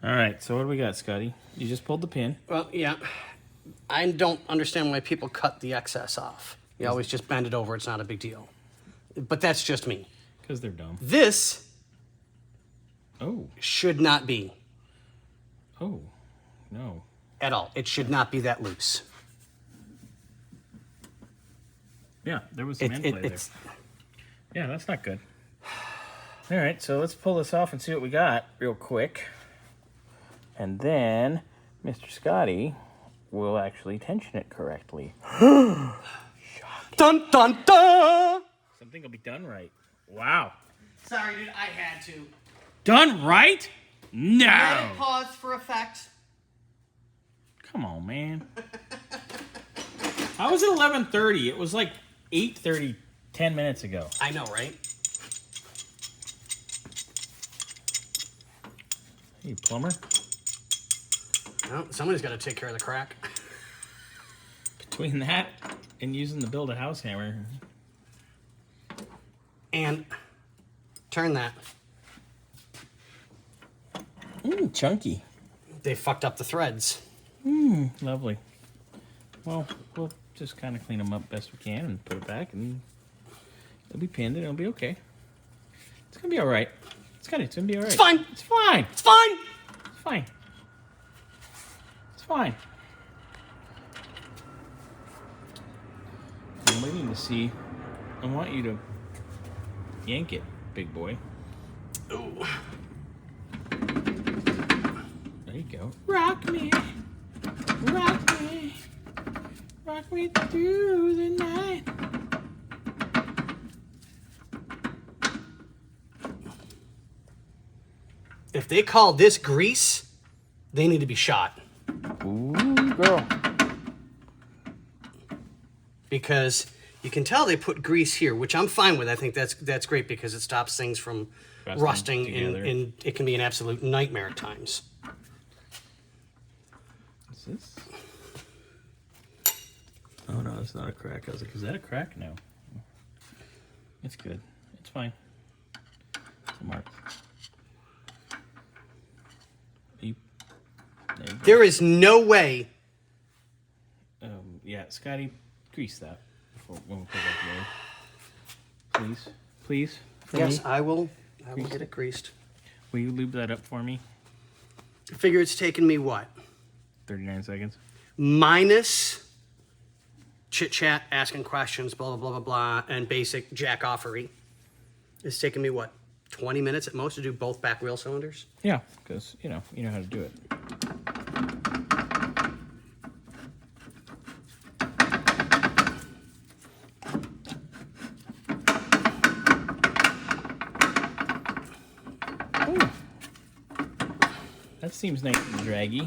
All right, so what do we got, Scotty? You just pulled the pin. Well, yeah. I don't understand why people cut the excess off. You always just bend it over. It's not a big deal. But that's just me. Because they're dumb. This Oh. should not be. Oh, no. At all. It should not be that loose. Yeah, there was some end play there. Yeah, that's not good. All right, so let's pull this off and see what we got real quick. And then Mr. Scotty will actually tension it correctly. Dun, dun, dun! Something will be done right. Wow. Sorry, dude, I had to. Done right? No. Let it pause for effect. Come on, man. How was it 11:30? It was like 8:30 10 minutes ago. I know, right? Hey, plumber. Well, somebody's got to take care of the crack. Between that and using the build-a-house hammer. And turn that. Chunky. They fucked up the threads. Lovely. Well, we'll just kind of clean them up best we can and put it back, and it'll be pinned and it'll be okay. It's gonna be all right. It's gonna be all right. It's fine. It's fine. It's fine. It's fine. It's fine. I'm waiting to see. I want you to yank it, big boy. Ooh. There you go. Rock me. Rock me. Rock me through the night. If they call this grease, they need to be shot. Ooh, girl. Because you can tell they put grease here, which I'm fine with. I think that's great because it stops things from rusting and it can be an absolute nightmare at times. What's this? Oh no, it's not a crack. I was like, is that a crack? No. It's good. It's fine. It's a mark. There is no way. Yeah, Scotty, grease that before when we put it together. Please, please. Yes, I will get it greased. Will you lube that up for me? I figure it's taken me what? 39 seconds. Minus chit chat, asking questions, blah blah blah blah blah, and basic jack-offery. It's taken me what? 20 minutes at most to do both back wheel cylinders? Yeah, because you know how to do it. Ooh. That seems nice and draggy.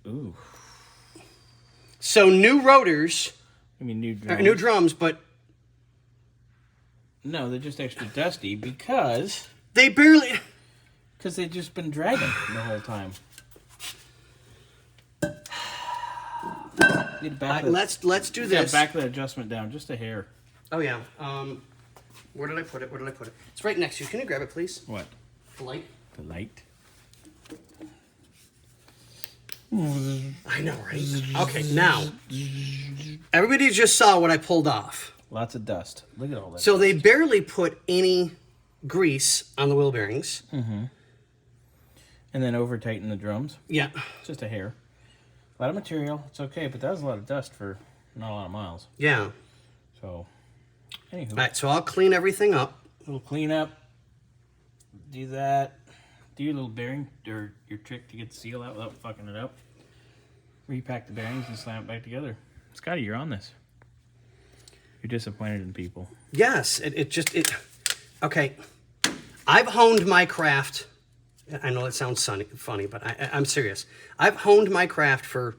Ooh. So new rotors. I mean new drums. New drums, but no, they're just extra dusty because they barely. Because they've just been dragging the whole time. Let's do this. Yeah, back the adjustment down just a hair. Oh yeah. Where did I put it? Where did I put it? It's right next to you. Can you grab it, please? What? The light. The light. I know, right? Okay, now everybody just saw what I pulled off. Lots of dust. Look at all that. So dust. they barely put any grease on the wheel bearings. Mm-hmm. And then over tighten the drums. Yeah. Just a hair. A lot of material. It's okay, but that was a lot of dust for not a lot of miles. Yeah. So, anywho. All right, so I'll clean everything up. Little cleanup. Do that. Do your little bearing or your trick to get the seal out without fucking it up. Repack the bearings and slam it back together. Scotty, you're on this. You're disappointed in people. Yes, it okay. I've honed my craft. I know that sounds funny, but I'm serious. I've honed my craft for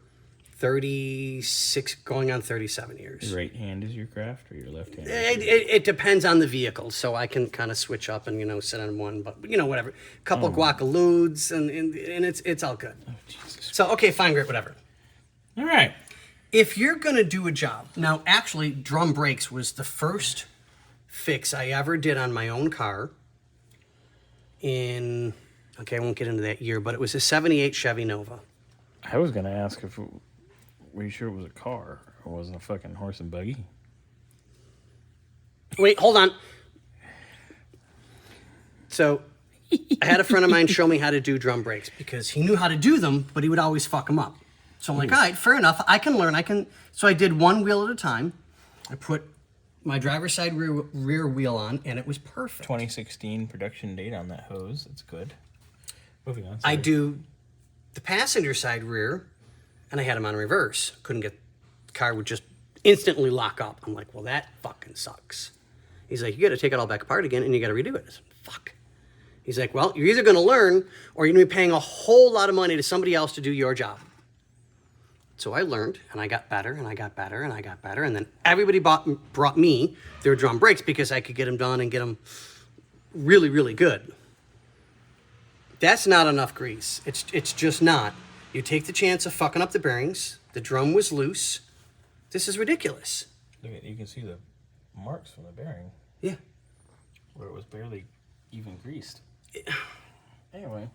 36, going on 37 years. Your right hand is your craft or your left hand? It depends on the vehicle, so I can kind of switch up and, sit on one, but, whatever. Couple guacaludes, and it's all good. Oh, Jesus. So, okay, fine, great, whatever. All right. If you're going to do a job, now, actually, drum brakes was the first fix I ever did on my own car. in, okay, I won't get into that year, but it was a 78 Chevy Nova. I was going to ask were you sure it was a car or wasn't a fucking horse and buggy? Wait, hold on. So I had a friend of mine show me how to do drum brakes because he knew how to do them, but he would always fuck them up. So I'm like, all right, fair enough. I can learn. So I did one wheel at a time. I put my driver's side rear wheel on, and it was perfect. 2016 production date on that hose. That's good. Moving on. I do the passenger side rear, and I had them on reverse. Couldn't get, the car would just instantly lock up. I'm like, well, that fucking sucks. He's like, you got to take it all back apart again, and you got to redo it. I said, fuck. He's like, well, you're either going to learn, or you're going to be paying a whole lot of money to somebody else to do your job. So I learned, and I got better, and I got better, and I got better, and then everybody brought me their drum brakes because I could get them done and get them really, really good. That's not enough grease. It's just not. You take the chance of fucking up the bearings. The drum was loose. This is ridiculous. Look at, you can see the marks from the bearing. Yeah. Where it was barely even greased. Anyway.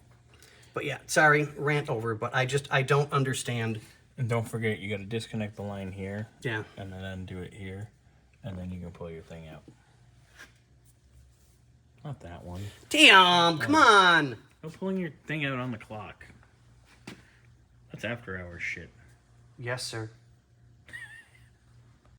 But yeah, sorry, rant over, but I don't understand. And don't forget, you got to disconnect the line here. Yeah. And then undo it here. And then you can pull your thing out. Not that one. Damn, come on. No pulling your thing out on the clock. That's after hours shit. Yes, sir.